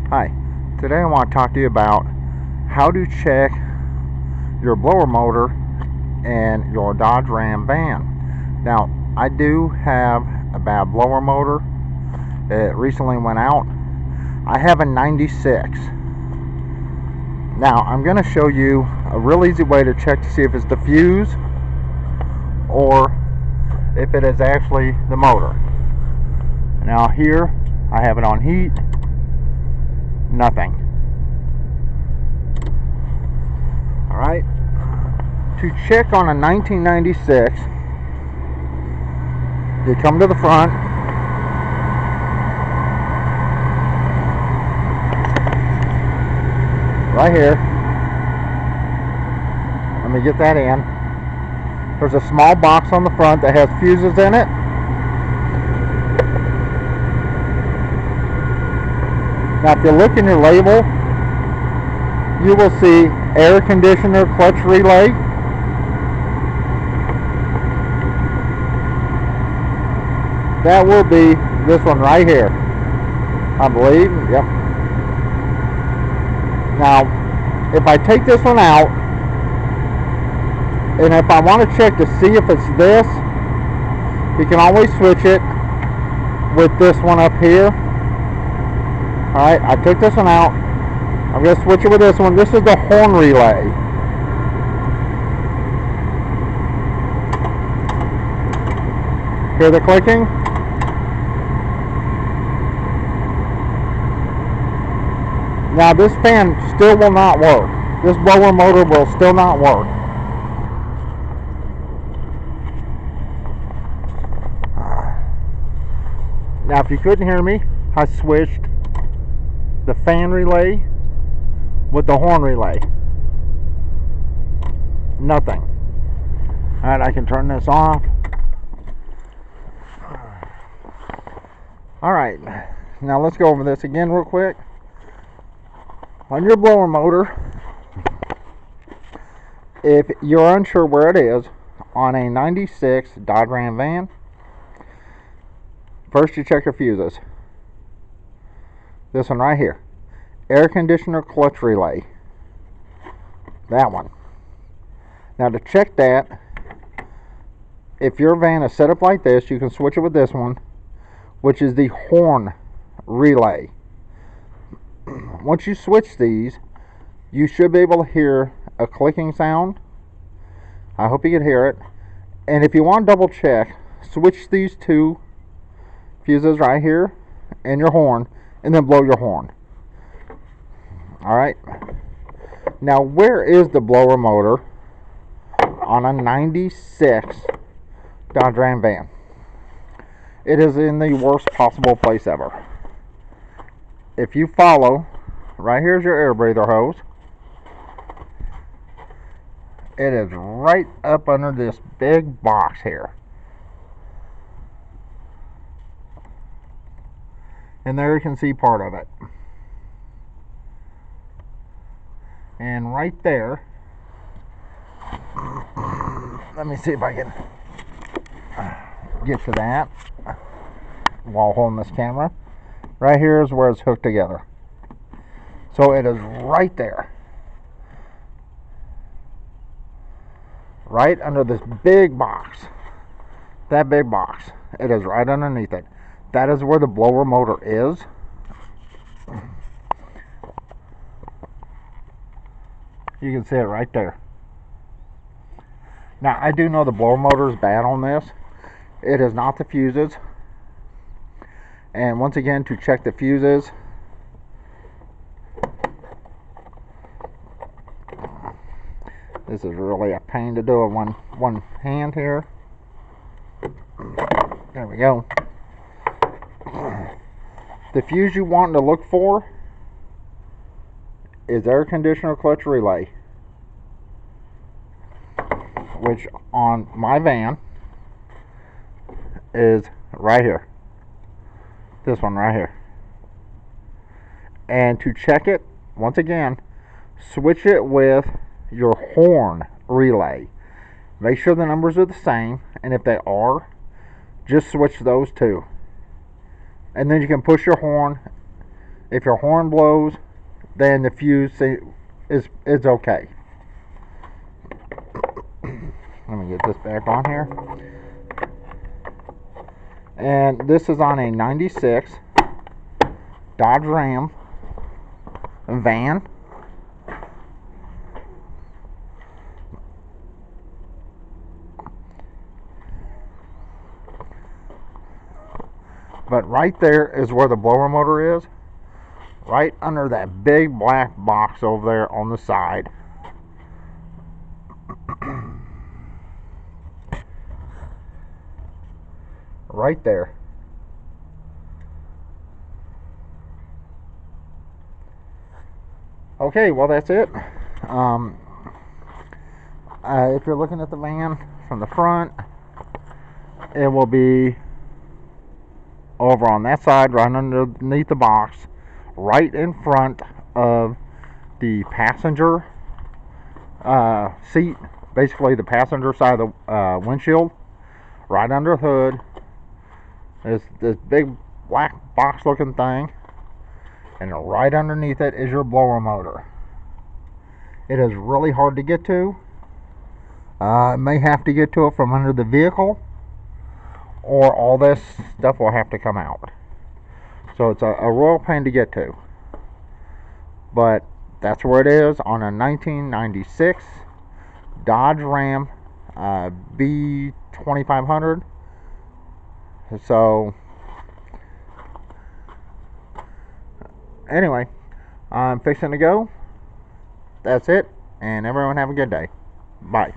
Hi, today I want to talk to you about how to check your blower motor in your Dodge Ram van. Now, I do have a bad blower motor. It recently went out. I have a 96. Now, I'm going to show you a real easy way to check to see if it's the fuse or if it is actually the motor. Now here, I have it on heat. Nothing. Alright, to check on a 1996, you come to the front, right here. Let me get that in. There's a small box on the front that has fuses in it. Now if you look in your label, you will see air conditioner clutch relay. That will be this one right here, I believe. Yep. Now, if I take this one out, and if I want to check to see if it's this, you can always switch it with this one up here. Alright, I took this one out. I'm going to switch it with this one. This is the horn relay. Hear the clicking? Now this fan still will not work. This blower motor will still not work. Now if you couldn't hear me, I switched the fan relay with the horn relay. Nothing. Alright, I can turn this off. Alright, now let's go over this again real quick. On your blower motor, if you're unsure where it is on a 96 Dodge Ram van, first you check your fuses. This one right here. Air conditioner clutch relay. That one. Now to check that, if your van is set up like this, you can switch it with this one, which is the horn relay. Once you switch these, you should be able to hear a clicking sound. I hope you can hear it. And if you want to double check, switch these two fuses right here and your horn, and then blow your horn. Alright. Now where is the blower motor on a 96 Dodge Ram van? It is in the worst possible place ever. If you follow, right here's your air breather hose. It is right up under this big box here. And there you can see part of it. And right there, let me see if I can get to that while holding this camera. Right here is where it's hooked together. So it is right there. Right under this big box. That big box. It is right underneath it. That is where the blower motor is. You can see it right there. Now I do know the blower motor is bad on this. It is not the fuses. And once again, to check the fuses, this is really a pain to do it one hand here. There we go. The fuse you want to look for is air conditioner clutch relay, which on my van is right here. This one right here. And to check it, once again, switch it with your horn relay. Make sure the numbers are the same, and if they are, just switch those two. And then you can push your horn If your horn blows, then the fuse is okay. Let me get this back on here. And this is on a 96 Dodge Ram van. But right there is where the blower motor is. Right under that big black box over there on the side. Right there. Okay, well that's it. If you're looking at the van from the front, it will be over on that side, right underneath the box, right in front of the passenger seat, basically the passenger side of the windshield, right under the hood. Is this big black box looking thing, and right underneath it is your blower motor. It is really hard to get to. May have to get to it from under the vehicle, or all this stuff will have to come out. So it's a royal pain to get to. But that's where it is, on a 1996 Dodge Ram B2500. So anyway, I'm fixing to go. That's it, and everyone have a good day. Bye.